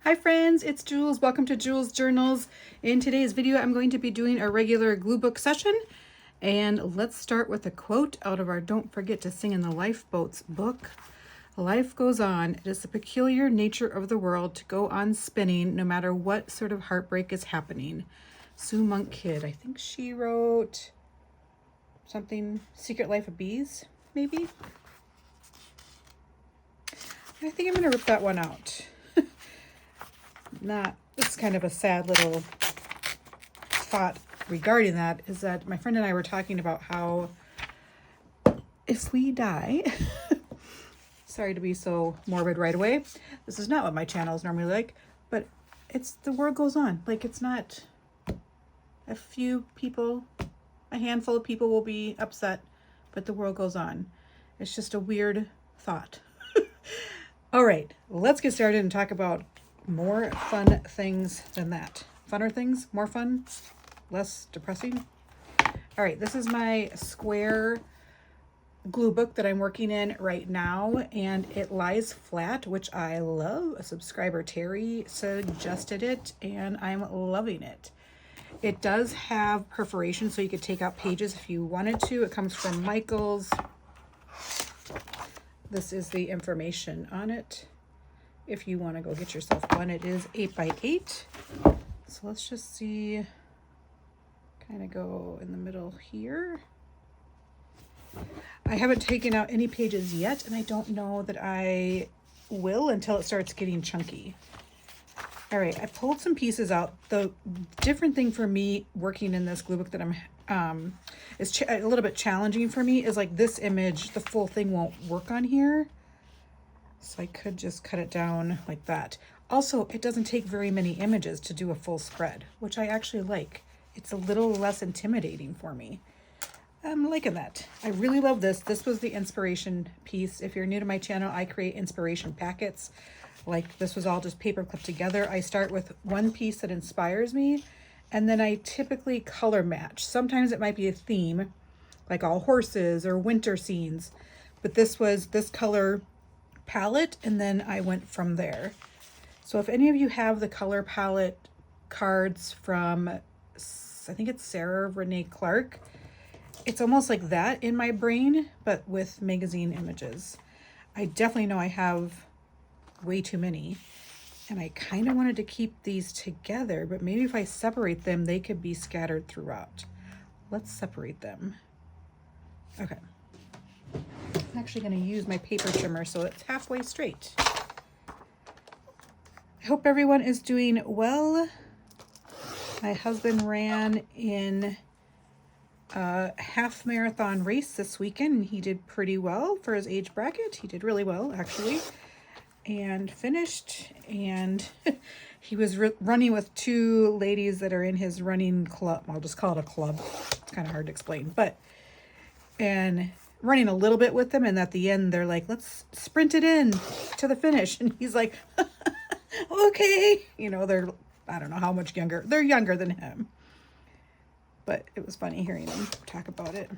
Hi friends, it's Jules. Welcome to Jules Journals. In today's video, I'm going to be doing a regular glue book session. And let's start with a quote out of our Don't Forget to Sing in the Lifeboats book. Life goes on. It is the peculiar nature of the world to go on spinning no matter what sort of heartbreak is happening. Sue Monk Kidd. I think she wrote something, Secret Life of Bees, maybe? I think I'm going to rip that one out. It's kind of a sad little thought regarding that, is that my friend and I were talking about how if we die, sorry to be so morbid right away, this is not what my channel is normally like, but it's the world goes on. Like, it's not a few people, a handful of people will be upset, but the world goes on. It's just a weird thought. All right, let's get started and talk about more fun things than that. Funner things, more fun, less depressing. All right, this is my square glue book that I'm working in right now, and it lies flat, which I love. A subscriber, Terry, suggested it, and I'm loving it. It does have perforation, so you could take out pages if you wanted to. It comes from Michael's. This is the information on it. If you want to go get yourself one, it is 8x8. So let's just see, kind of go in the middle here. I haven't taken out any pages yet, and I don't know that I will until it starts getting chunky. All right, I pulled some pieces out. The different thing for me working in this glue book that I'm is a little bit challenging for me is like this image, the full thing won't work on here. So I could just cut it down like that. Also, it doesn't take very many images to do a full spread, which I actually like. It's a little less intimidating for me. I'm liking that. I really love this. This was the inspiration piece. If you're new to my channel, I create inspiration packets. Like, this was all just paper clipped together. I start with one piece that inspires me, and then I typically color match. Sometimes it might be a theme, like all horses or winter scenes, but this was this color palette, and then I went from there. So if any of you have the color palette cards from, I think it's Sarah Renee Clark, it's almost like that in my brain, but with magazine images. I definitely know I have way too many, and I kind of wanted to keep these together, but maybe if I separate them, they could be scattered throughout. Let's separate them. Okay. I'm actually going to use my paper trimmer so it's halfway straight. I hope everyone is doing well. My husband ran in a half marathon race this weekend, and he did pretty well for his age bracket. He did really well, actually, and finished. And he was running with two ladies that are in his running club. I'll just call it a club. It's kind of hard to explain, and running a little bit with them, and at the end they're like, let's sprint it in to the finish, and he's like, okay, you know, they're, I don't know how much younger, they're younger than him, but it was funny hearing him talk about it.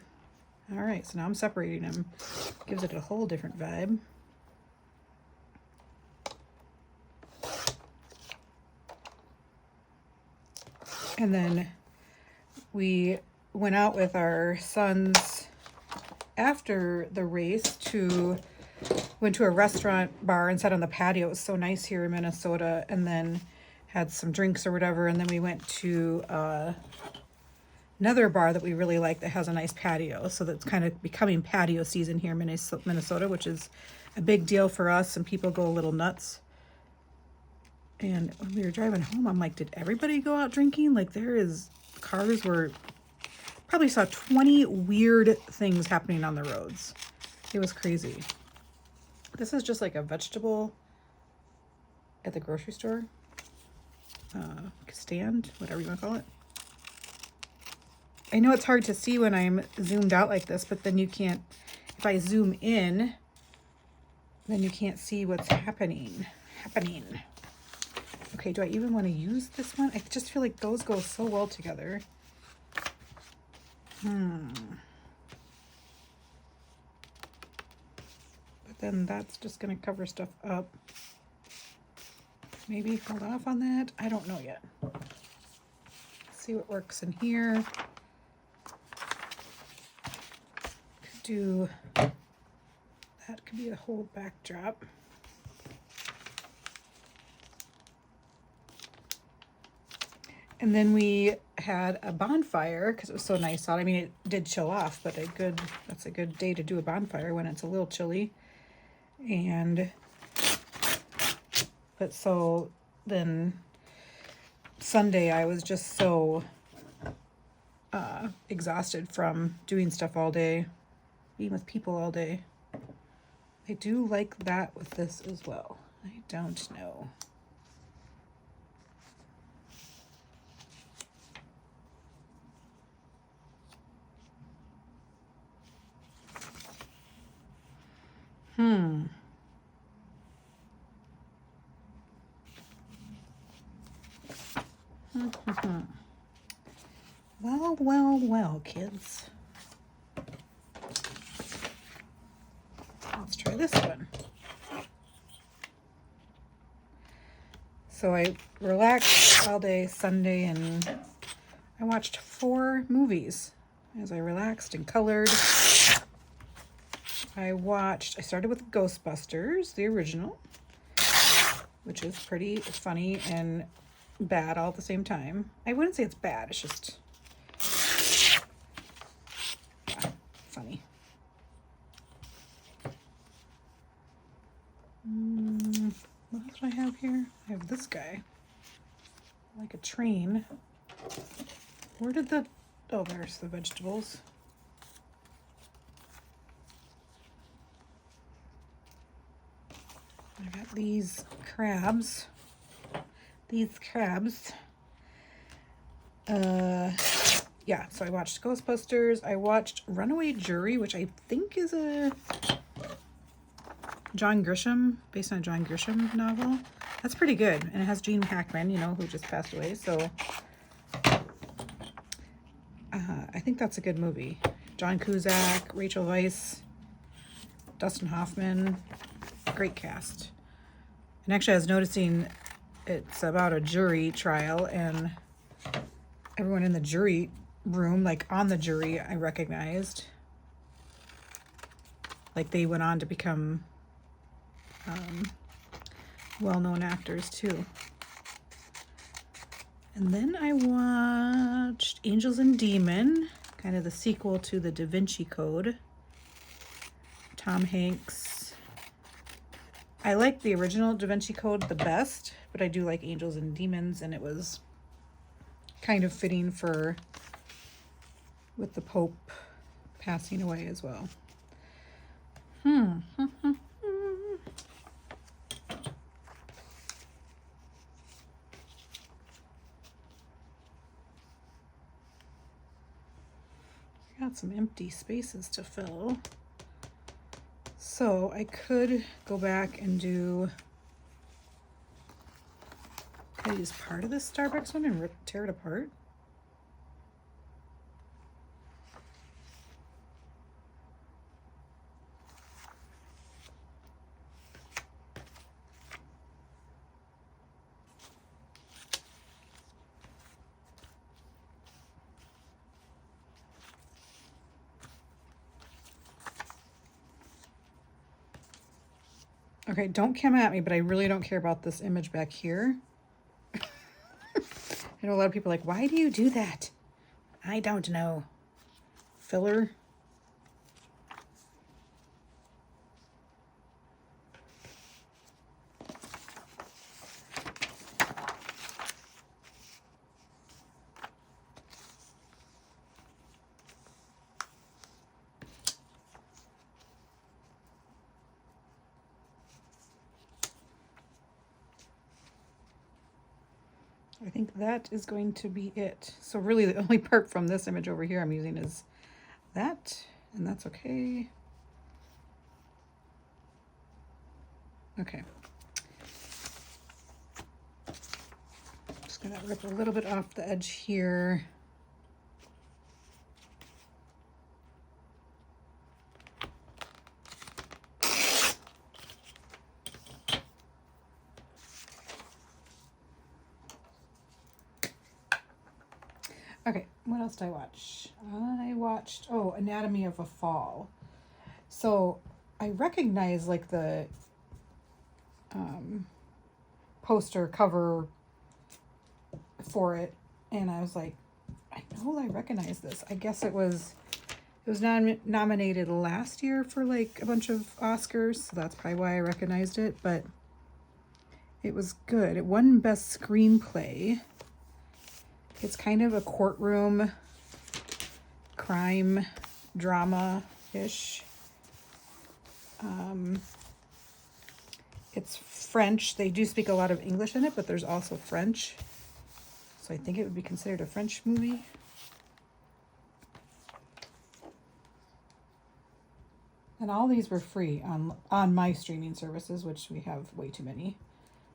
All right, so now I'm separating them. Gives it a whole different vibe. And then we went out with our sons after the race went to a restaurant bar and sat on the patio. It was so nice here in Minnesota, and then had some drinks or whatever, and then we went to another bar that we really like that has a nice patio. So that's kind of becoming patio season here in Minnesota, which is a big deal for us, and people go a little nuts. And when we were driving home, I'm like, did everybody go out drinking? Like, cars were, probably saw 20 weird things happening on the roads. It was crazy. This is just like a vegetable at the grocery store stand, whatever you want to call it. I know it's hard to see when I'm zoomed out like this, but then you can't, if I zoom in, then you can't see what's happening. Okay, do I even want to use this one? I just feel like those go so well together. But then that's just going to cover stuff up. maybe hold off on that. I don't know yet. See what works in here. Could do, that could be a whole backdrop. And then we had a bonfire because it was so nice out. I mean, it did chill off, but that's a good day to do a bonfire when it's a little chilly. But so then Sunday I was just so exhausted from doing stuff all day, being with people all day. I do like that with this as well. I don't know. Well, kids. Let's try this one. So I relaxed all day Sunday and I watched 4 movies as I relaxed and colored. I started with Ghostbusters, the original, which is pretty funny and bad all at the same time. I wouldn't say it's bad, it's just funny. What else do I have here? I have this guy, like a train. Where did oh, there's the vegetables. I got these crabs. Yeah, so I watched Ghostbusters. I watched Runaway Jury, which I think is a based on a John Grisham novel. That's pretty good. And it has Gene Hackman, you know, who just passed away. So I think that's a good movie. John Cusack, Rachel Weisz, Dustin Hoffman, great cast. And actually I was noticing it's about a jury trial and everyone in the jury room, like on the jury, I recognized. Like they went on to become well-known actors too. And then I watched Angels and Demon, kind of the sequel to the Da Vinci Code. Tom Hanks. I like the original Da Vinci Code the best, but I do like Angels and Demons, and it was kind of fitting with the Pope passing away as well. Got some empty spaces to fill. So I could go back and could I use part of this Starbucks one and tear it apart? Okay, don't come at me, but I really don't care about this image back here. I know a lot of people are like, why do you do that? I don't know. Filler. I think that is going to be it. So really the only part from this image over here I'm using is that, and that's okay. Okay. Just gonna rip a little bit off the edge here. Okay, what else did I watch? I watched, oh, Anatomy of a Fall. So I recognize like the poster cover for it, and I was like, I know I recognize this. I guess it was nominated last year for like a bunch of Oscars, so that's probably why I recognized it, but it was good. It won Best Screenplay. It's kind of a courtroom crime drama-ish. It's French. They do speak a lot of English in it, but there's also French. So I think it would be considered a French movie. And all these were free on my streaming services, which we have way too many.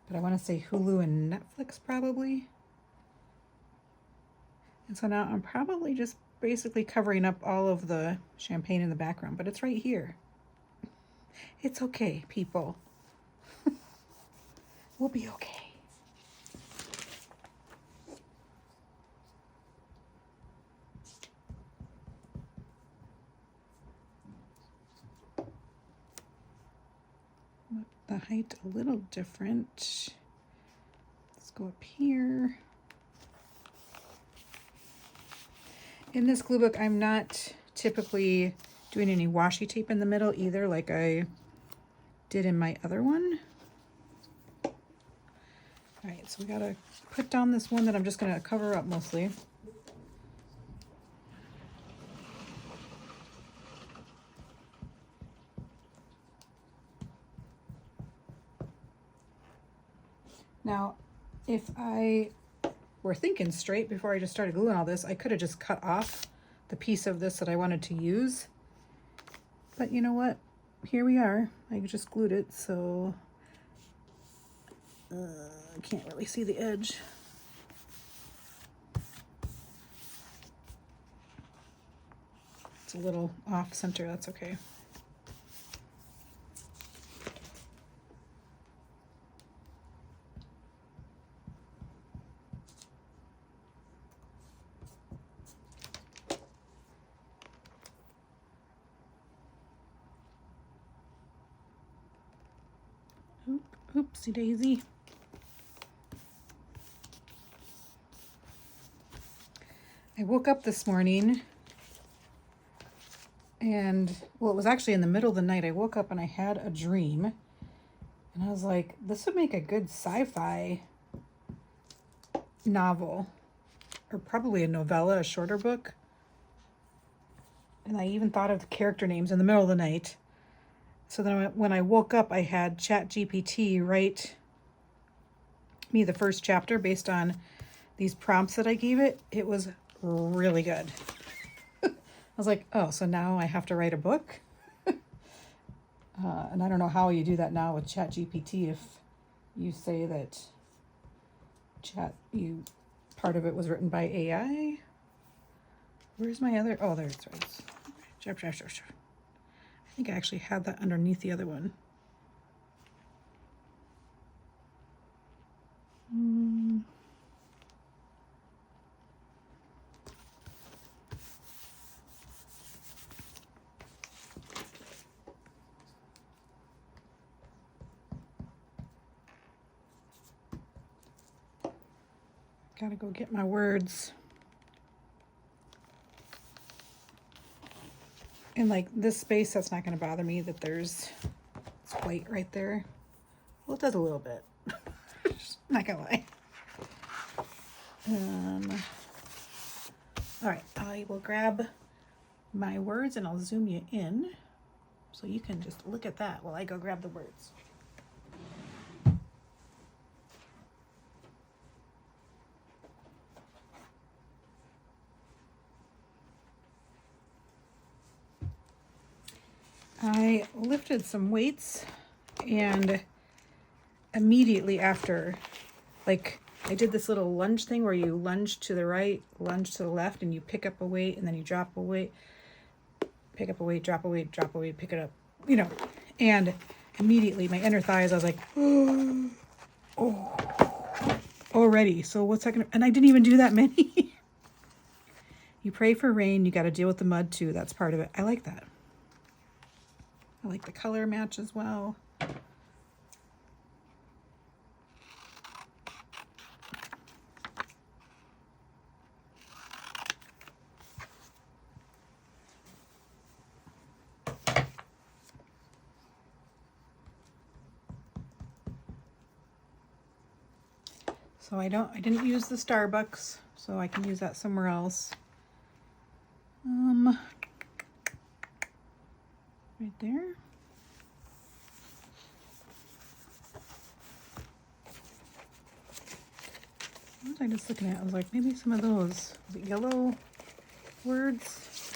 But I want to say Hulu and Netflix probably. And so now I'm probably just basically covering up all of the champagne in the background, but it's right here. It's okay, people. We'll be okay. The height a little different. Let's go up here. In this glue book, I'm not typically doing any washi tape in the middle either, like I did in my other one. All right, so we gotta put down this one that I'm just gonna cover up mostly. Now, if I were thinking straight before I just started gluing all this, I could have just cut off the piece of this that I wanted to use. But you know what? Here we are. I just glued it, so I can't really see the edge. It's a little off center, that's okay. Oopsie daisy. I woke up this morning and, well, it was actually in the middle of the night. I woke up and I had a dream and I was like, this would make a good sci-fi novel, or probably a novella, a shorter book. And I even thought of the character names in the middle of the night. So then when I woke up, I had ChatGPT write me the first chapter based on these prompts that I gave it. It was really good. I was like, oh, so now I have to write a book? And I don't know how you do that now with ChatGPT if you say that part of it was written by AI. Where's my other? Oh, there it's right. I think I actually had that underneath the other one. Gotta go get my words. And like this space, that's not going to bother me that it's white right there. Well, it does a little bit. Not gonna lie. All right, I will grab my words and I'll zoom you in so you can just look at that while I go grab the words. I lifted some weights and immediately after, like I did this little lunge thing where you lunge to the right, lunge to the left, and you pick up a weight and then you drop a weight, pick up a weight, drop a weight, drop a weight, pick it up, you know. And immediately my inner thighs, I was like, oh, already. So what's that gonna, and I didn't even do that many. You pray for rain, you got to deal with the mud too. That's part of it. I like that. I like the color match as well. So I didn't use the Starbucks, so I can use that somewhere else. Right there. What was I just looking at? I was like, maybe some of those, was it yellow words?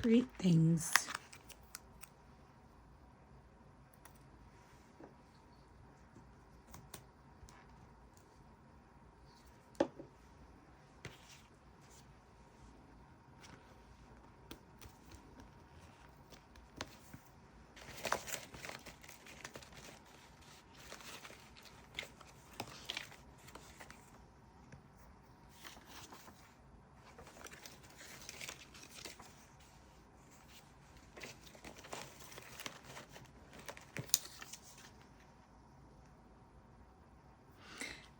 Great things.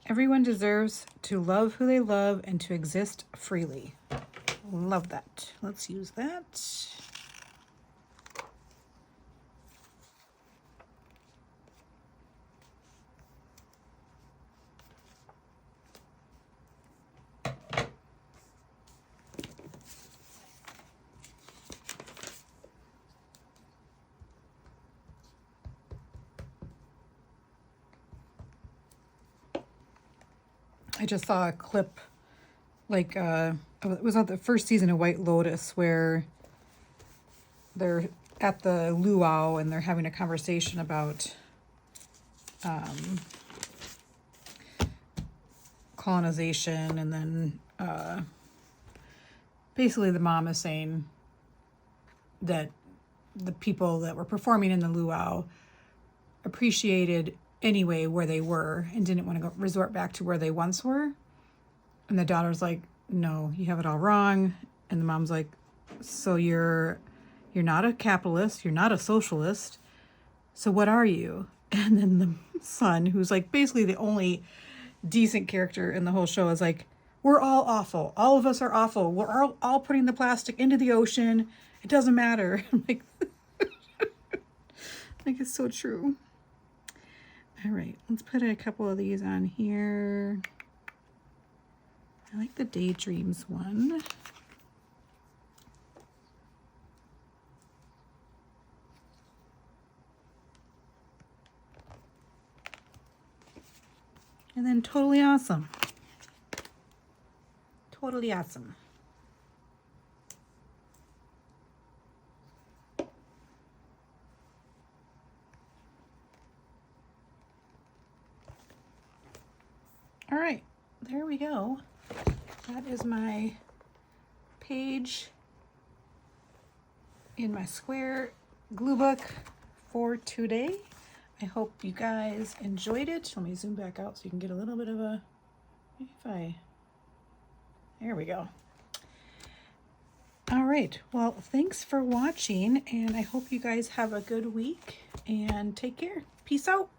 Everyone deserves to love who they love and to exist freely. Love that. Let's use that. I just saw a clip, like, it was on the first season of White Lotus, where they're at the luau and they're having a conversation about colonization, and then basically the mom is saying that the people that were performing in the luau appreciated anyway where they were and didn't want to go resort back to where they once were. And the daughter's like, no, you have it all wrong. And the mom's like, so you're not a capitalist, you're not a socialist, so what are you? And then the son, who's like basically the only decent character in the whole show, is like, we're all awful, all of us are awful, we're all putting the plastic into the ocean, it doesn't matter. I'm like, like, it's so true. All right, let's put a couple of these on here. I like the Daydreams one. And then Totally Awesome. Totally Awesome. All right, there we go. That is my page in my square glue book for today. I hope you guys enjoyed it. Let me zoom back out so you can get a little bit of a, there we go. All right, well, thanks for watching, and I hope you guys have a good week, and take care. Peace out.